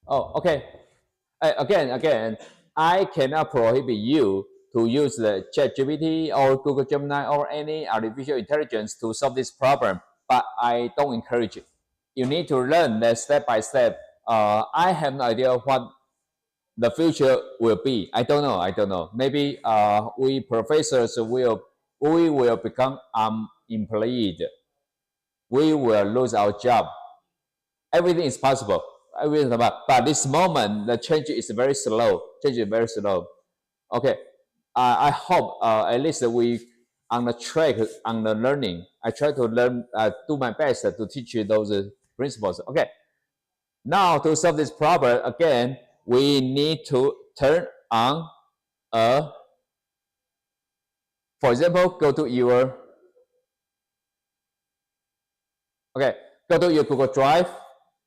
Oh, okay. Again, I cannot prohibit you to use the ChatGPT or Google Gemini or any artificial intelligence to solve this problem, but I don't encourage it. You need to learn that step by step. I have no idea what the future will be. I don't know. Maybe we professors will become unemployed. We will lose our job. Everything is possible. But this moment, the change is very slow. Okay, I hope at least we on the track on the learning. I try to learn, do my best to teach you those principles. Okay, now to solve this problem again, we need to turn on a. For example, go to your Google Drive.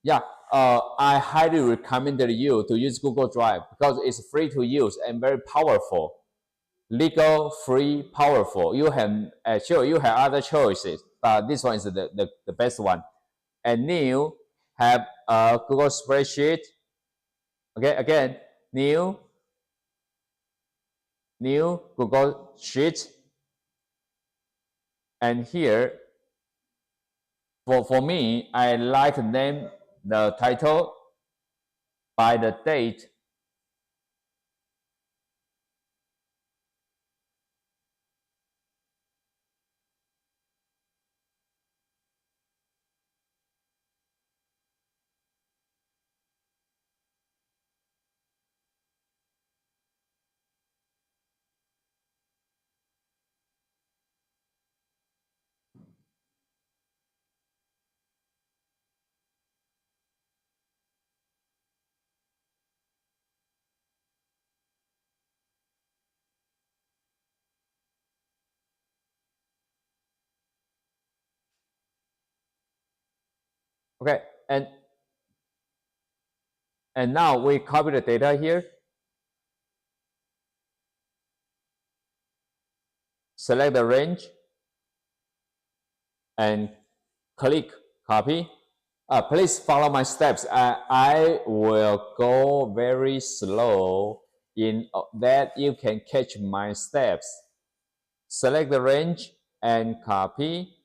Yeah, I highly recommend you to use Google Drive because it's free to use and very powerful. Legal, free, powerful. You have sure you have other choices, but this one is the best one. And new have a Google spreadsheet. Okay, again, new Google Sheet. And here, for me, I like to name the title by the date. Okay, and now we copy the data here. Select the range and click copy. Please follow my steps. I will go very slow in that you can catch my steps. Select the range and copy.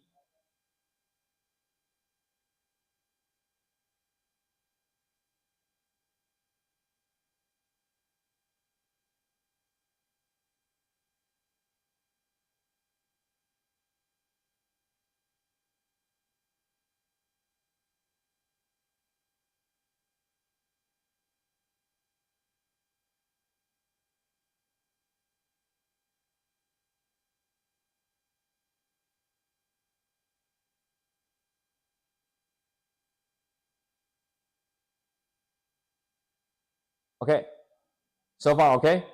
Okay, so far okay.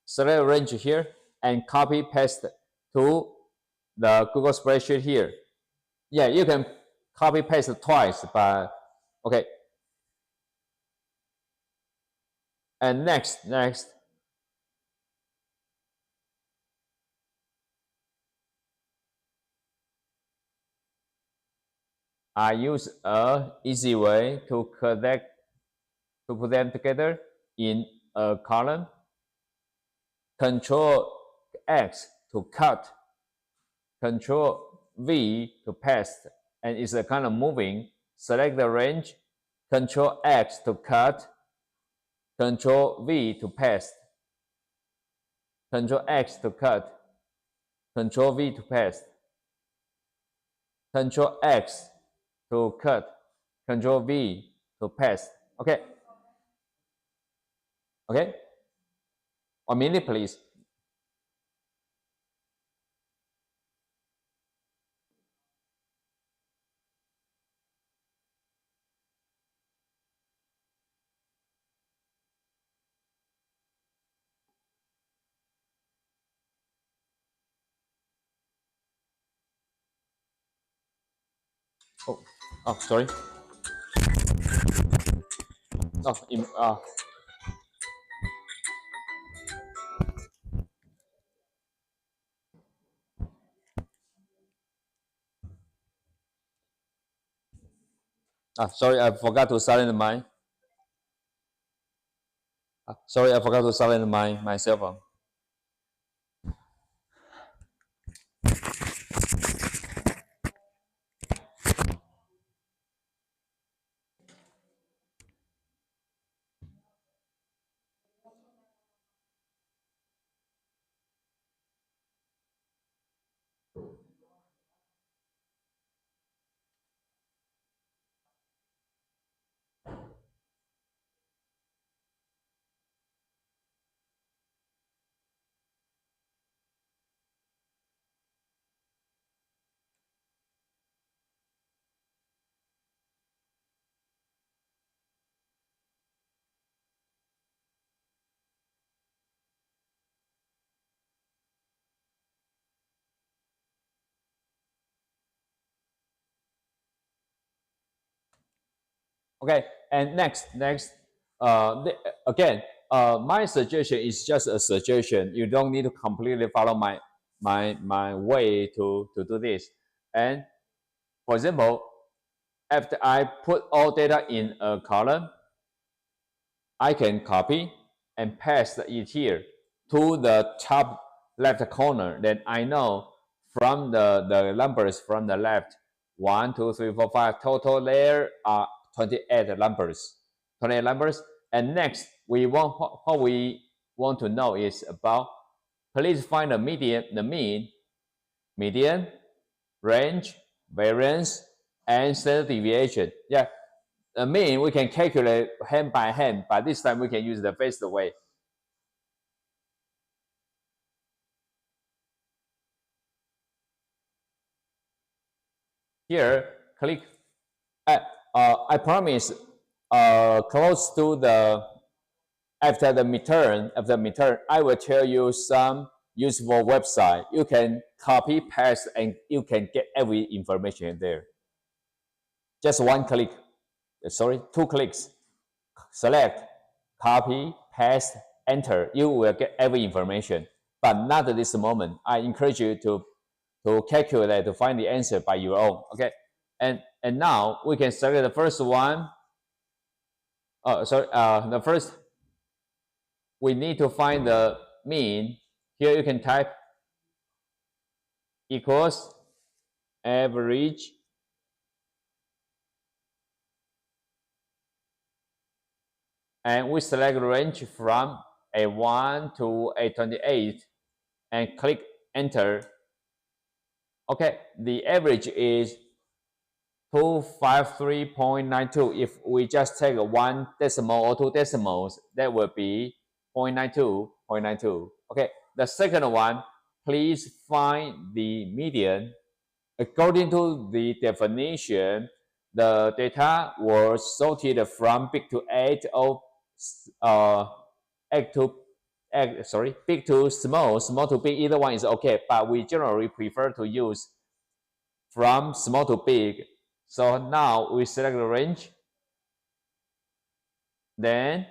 Select a range here and copy paste to the Google spreadsheet here. Yeah, you can copy paste twice, but okay. And next, I use a easy way to connect, to put them together in a column. Control X to cut, Control V to paste, and it's a kind of moving. Select the range, Control X to cut, Control V to paste, Control X to cut, Control V to paste, Control X to cut, Control V to paste. Okay. Okay. 1 minute, please. Oh, sorry. Oh, Sorry, I forgot to silence the mic. Sorry, I forgot to silence my cell phone. Okay, and next, again, my suggestion is just a suggestion. You don't need to completely follow my way to do this. And for example, after I put all data in a column, I can copy and paste it here to the top left corner. Then I know from the numbers from the left, 1, 2, 3, 4, 5, total there are 28 numbers. 28 numbers. And next, what we want to know is about, please find the median, the mean, median, range, variance, and standard deviation. Yeah, the mean we can calculate hand by hand, but this time we can use the fast way. Here, click. I promise. Close to the after the midterm, I will tell you some useful website. You can copy, paste, and you can get every information there. Just one click. Sorry, 2 clicks. Select, copy, paste, enter. You will get every information. But not at this moment. I encourage you to calculate, to find the answer by your own. Okay. And now we can select the first one. The first, we need to find the mean. Here you can type equals average and we select range from A1 to A28 and click enter. Okay, the average is 253.92. If we just take one decimal or 2 decimals, that would be 0.92. Okay, the second one, please find the median. According to the definition, the data was sorted from big to 8 or big to small, small to big, either one is okay, but we generally prefer to use from small to big. So now we select the range, then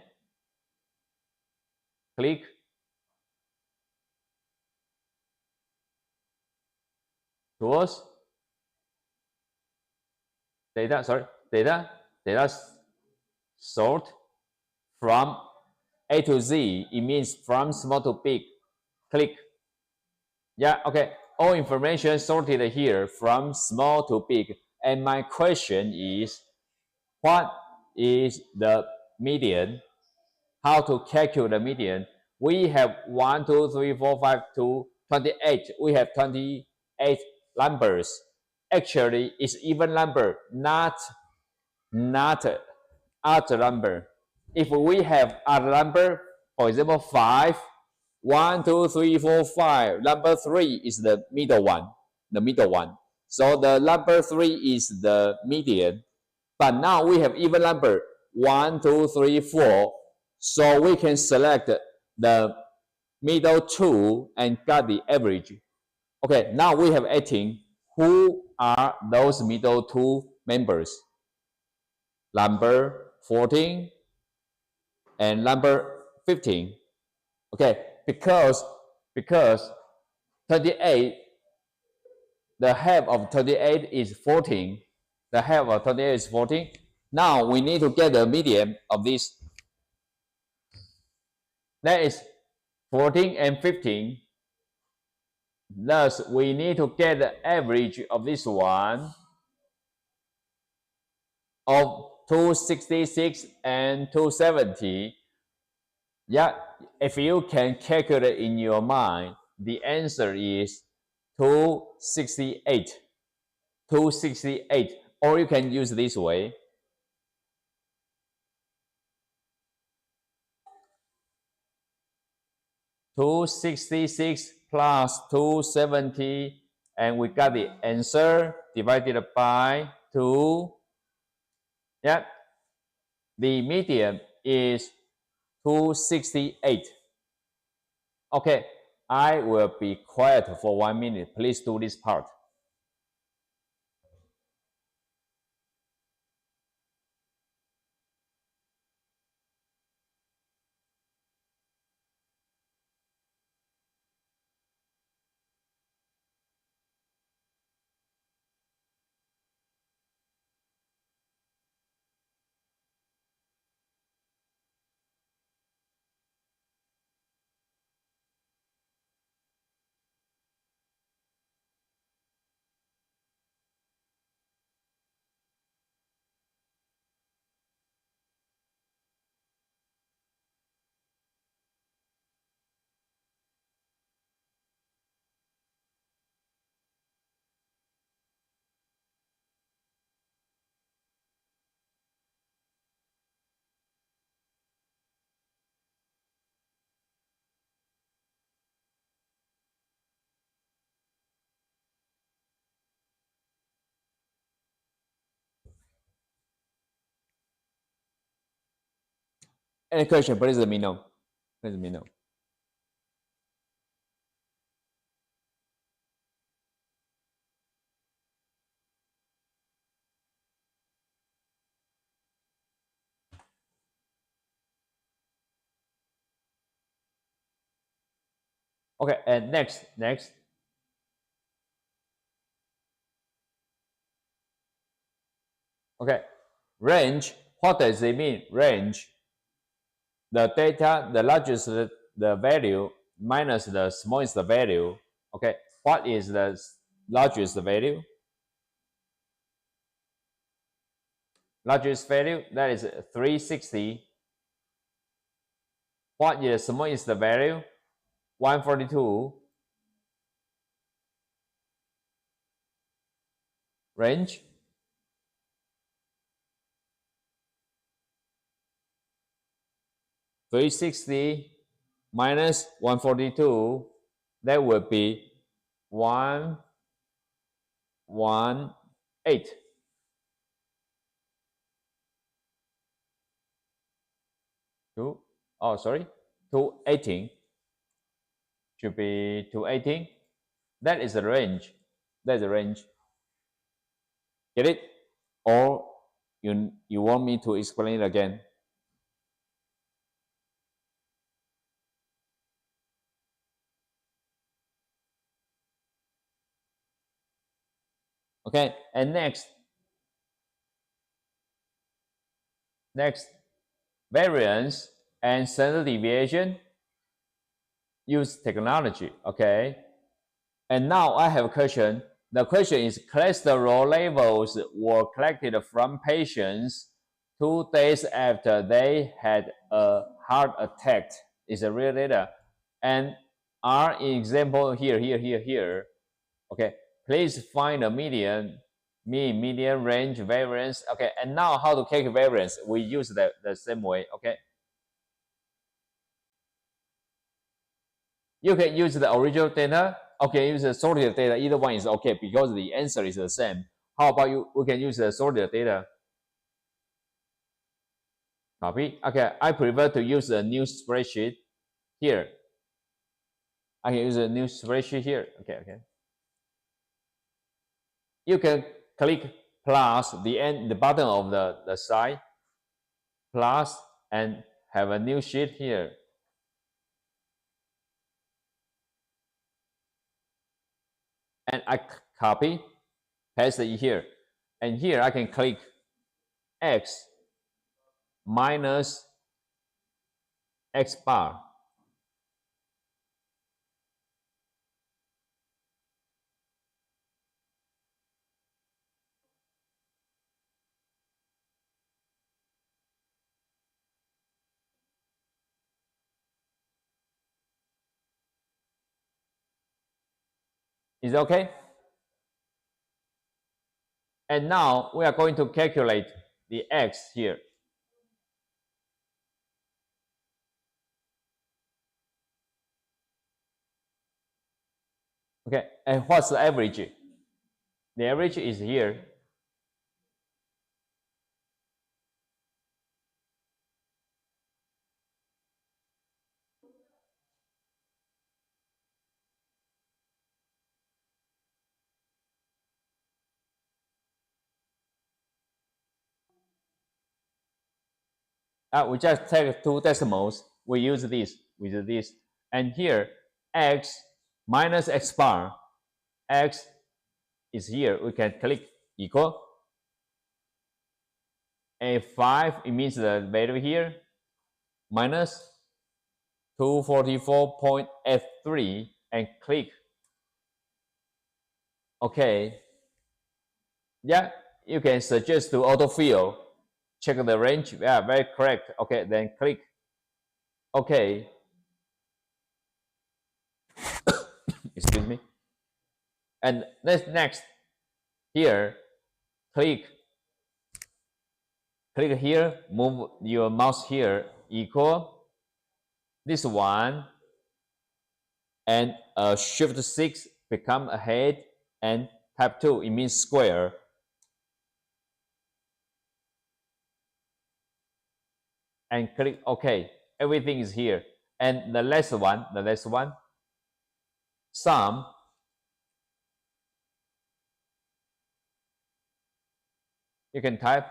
click towards data sort from A to Z. It means from small to big. Click. Yeah, okay. All information sorted here from small to big. And my question is, what is the median? How to calculate the median? We have 1, 2, 3, 4, 5 to 28. We have 28 numbers. Actually, it's even number, not odd number. If we have odd number, for example, 5, 1, 2, 3, 4, 5. Number 3 is the middle one. So the number 3 is the median. But now we have even number 1, 2, 3, 4. So we can select the middle 2 and got the average. Okay, now we have 18. Who are those middle 2 members? Number 14 and number 15. Okay, because 38, the half of 38 is 14. The half of 38 is 14. Now we need to get the median of this. That is 14 and 15. Thus, we need to get the average of this one of 266 and 270. Yeah, if you can calculate in your mind, the answer is 268. 268. Or you can use this way. $266 plus 270, and we got the answer divided by 2. Yeah, the median is 268. Okay, I will be quiet for 1 minute. Please do this part. Any question, please let me know. Please let me know. Okay, and next. Okay, range. What does it mean? Range. The data, the largest the value minus the smallest value. Okay, what is the largest value? Largest value, that is 360. What is the smallest value? 142. Range. $360 minus 142, that would be 118. Sorry, 218. Should be 218. That is the range. That's the range. Get it? Or you want me to explain it again? Okay, and next, variance and standard deviation. Use technology. Okay, and now I have a question. The question is, cholesterol levels were collected from patients 2 days after they had a heart attack. Is a real data, and are in example here. Okay, please find a median, mean, median, range, variance. Okay, and now how to calculate variance? We use the same way. Okay, you can use the original data. Okay, use the sorted data. Either one is okay because the answer is the same. How about we can use the sorted data. Copy. Okay, I prefer to use a new spreadsheet here. I can use a new spreadsheet here. Okay. You can click plus the bottom of the side, plus, and have a new sheet here. And I copy, paste it here. And here I can click x minus x bar. Is it okay? And now we are going to calculate the x here. Okay, and what's the average? The average is here. We just take two decimals. We use this with this. And here, x minus x bar. X is here. We can click equal. And 5, it means the value here, minus 244.83, and click. Okay. Yeah, you can suggest to autofill. Check the range. Yeah, very correct. Okay, then click. Okay. Excuse me. And let's next. Here, click here, move your mouse here, equal this one, and shift 6 become a head, and type 2, it means square. And click OK. Everything is here. And the last one, sum. You can type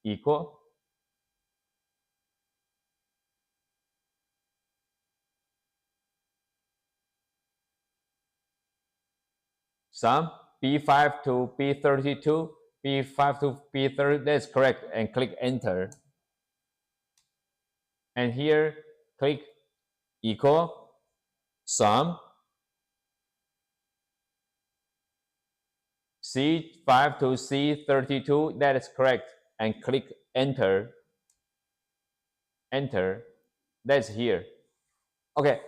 equal sum B5 to B32, B5 to B30. That's correct. And click enter. And here, click equal sum C5 to C32. That is correct. And click enter. Enter. That's here. Okay.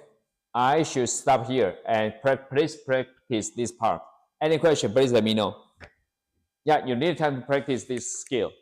I should stop here and please practice this part. Any question, please let me know. Yeah, you need time to practice this skill.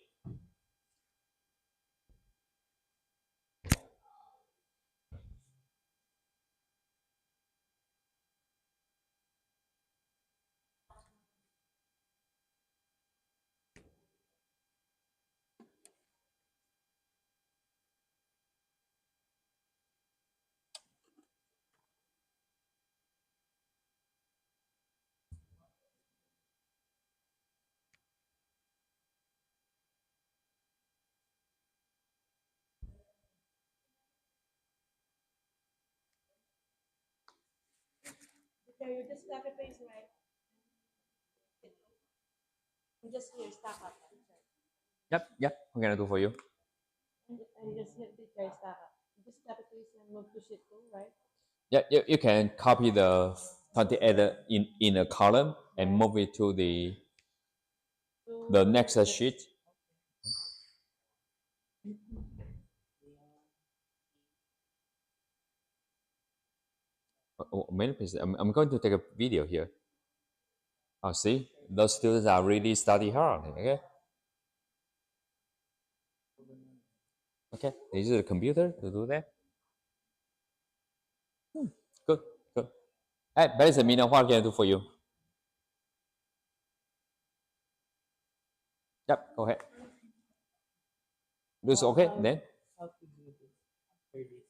Okay, you just copy paste, right? You just here stack up. Yep. What can I do for you? And just hit the try stack up. You just copy paste and move to sheet 2, right? Yeah, you can copy the 28 in a column and move it to the next sheet. Many places. I'm going to take a video here. Oh, see, those students are really study hard. Okay. Okay. They use the computer to do that. Good. Hey, please let me know what can I do for you. Yep. Go ahead. This okay then? How to do this after this?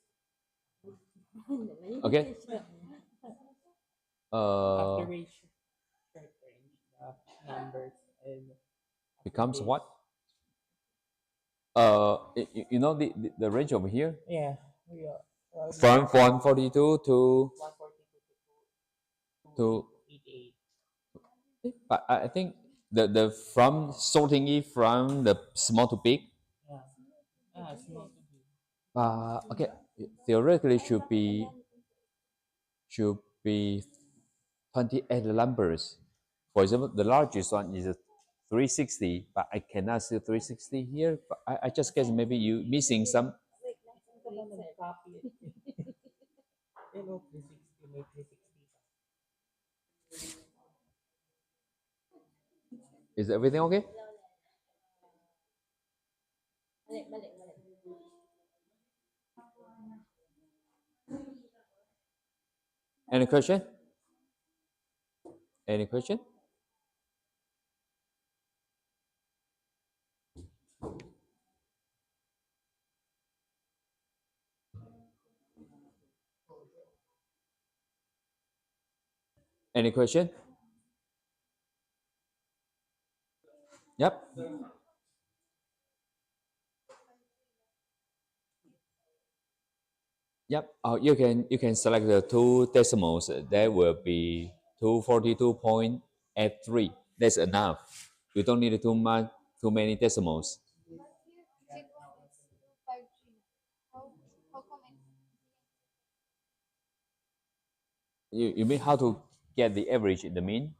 Okay. After we short range the numbers and Becomes what? You know the range over here? Yeah, we are From 142 to 142 to 88. But I think the from sorting it from the small to big. Small to big. Okay, theoretically should be 28 numbers. For example, the largest one is 360, but I cannot see 360 here. But I just guess maybe you missing some. Copy it. 360 by 360. Is everything okay? Any question? Any question? Any question? Yep. Yep. You can select the two decimals. That will be 242.83. That's enough. You don't need too many decimals. You mean how to get the average, the mean?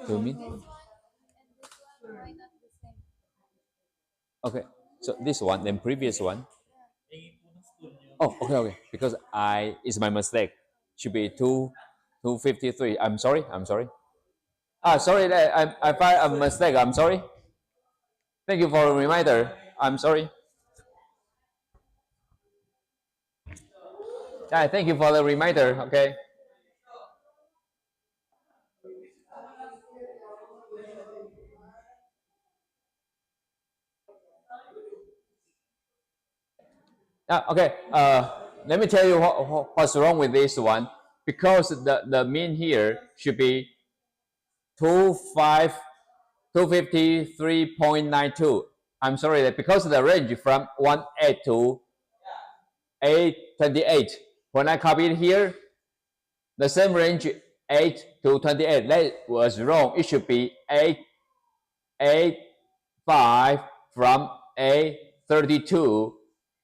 You mean? Okay. So this one, then previous one. Oh, okay. Because it's my mistake. Should be 253. I'm sorry. Sorry that I find a mistake. I'm sorry. Thank you for a reminder. I'm sorry. Yeah, thank you for the reminder. Okay. Okay. Let me tell you what's wrong with this one. Because the mean here should be 253.92. I'm sorry that because the range from 18 to 828. When I copy it here, the same range 8 to 28. That was wrong. It should be 885 from 832.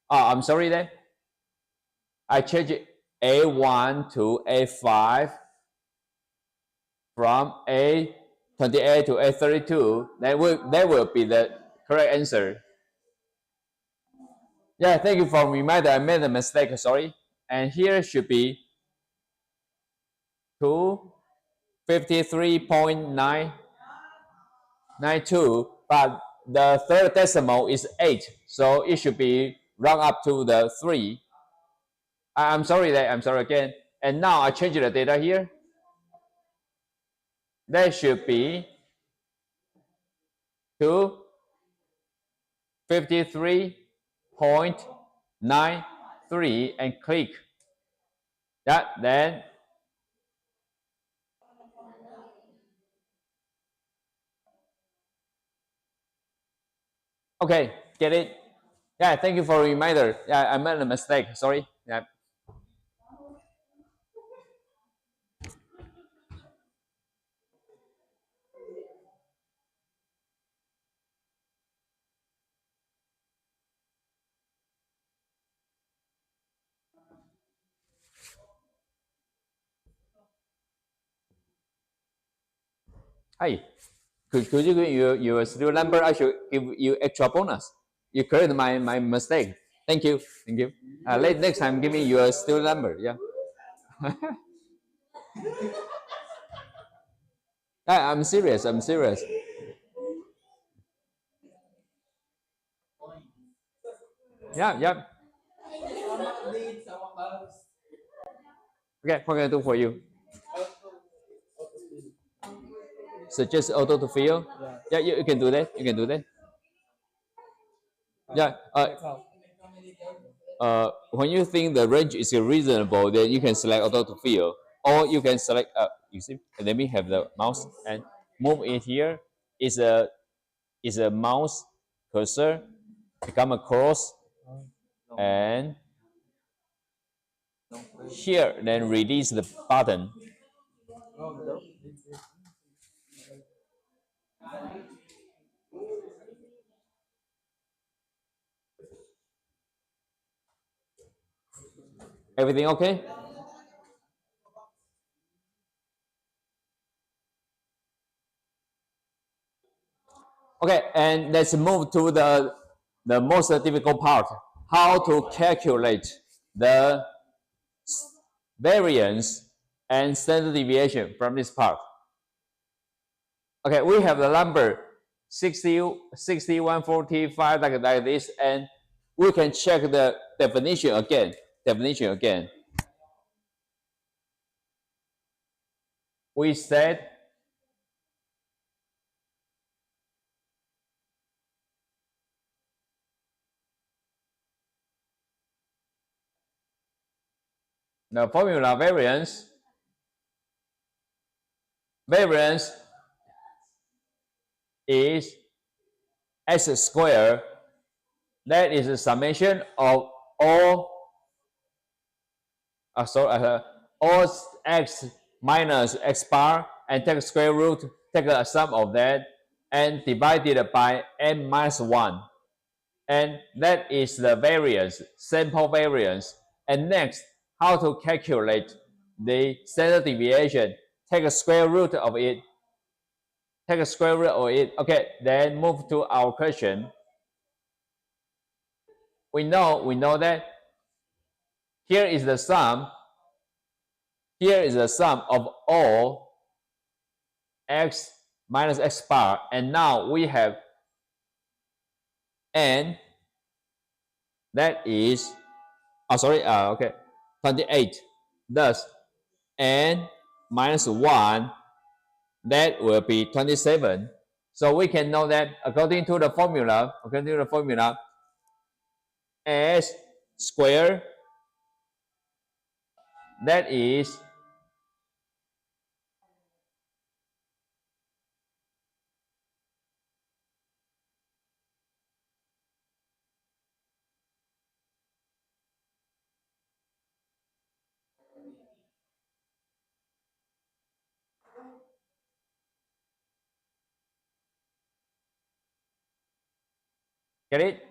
I'm sorry then. I changed it A1 to A5 from A28 to A32. That will be the correct answer. Yeah, thank you for reminder. I made a mistake. Sorry. And here should be 253.992, but the third decimal is 8, so it should be round up to the 3. I'm sorry again. And now I change the data here. That should be 253.93 and click that. Then okay, get it? Yeah, thank you for a reminder. Yeah, I made a mistake. Sorry. Yeah. Hi. Could you give your serial number? I should give you extra bonus. You correct my mistake. Thank you. Next time, give me your serial number. Yeah. I'm serious. Yeah. Okay, what can I do for you? Suggest auto to fill. Yeah, you can do that. Yeah. When you think the range is reasonable, then you can select auto to fill, or you can select. You see, let me have the mouse and move it here. Is a mouse cursor become a cross, and here then release the button. Everything okay? Okay, and let's move to the most difficult part, how to calculate the variance and standard deviation from this part. Okay, we have the number 6145 like this, and we can check the definition again. We said the formula variance is x squared. That is the summation of all all x minus x bar, and take square root, take a sum of that, and divided by n minus 1. And that is the variance, sample variance. And next, how to calculate the standard deviation. Take a square root of it. Okay, then move to our question. We know that here is the sum. Here is the sum of all x minus x bar, and now we have n, that is 28. Thus n minus 1, that will be 27. So we can know that according to the formula, s squared, that is get it?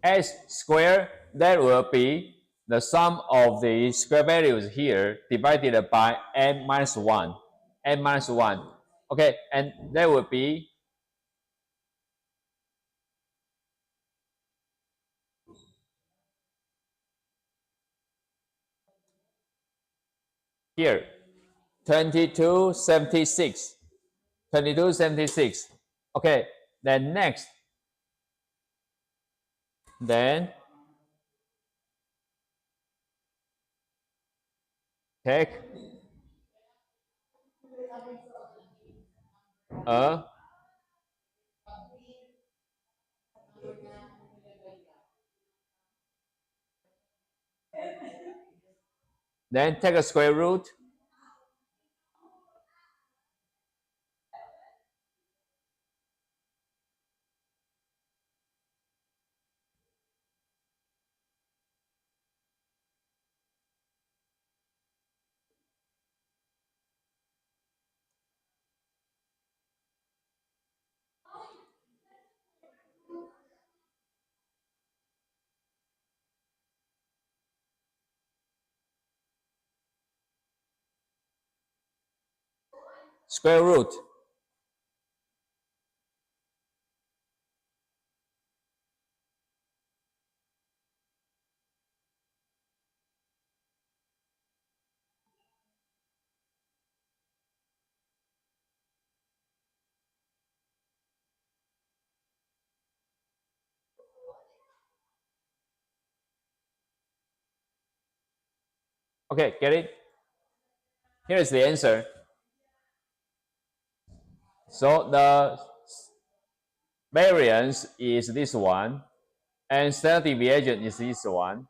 S squared, that will be the sum of the square values here divided by n minus 1. Okay, and that will be here 2276. Okay, then next, then take a square root. Square root. Okay, get it? Here is the answer. So the variance is this one, and standard deviation is this one.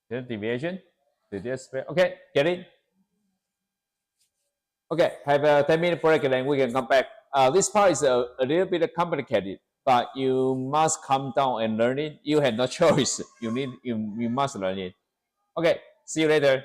Standard deviation. Okay, get it? Okay, have a 10-minute break and then we can come back. This part is a little bit complicated, but you must calm down and learn it. You have no choice. You must learn it. Okay, see you later.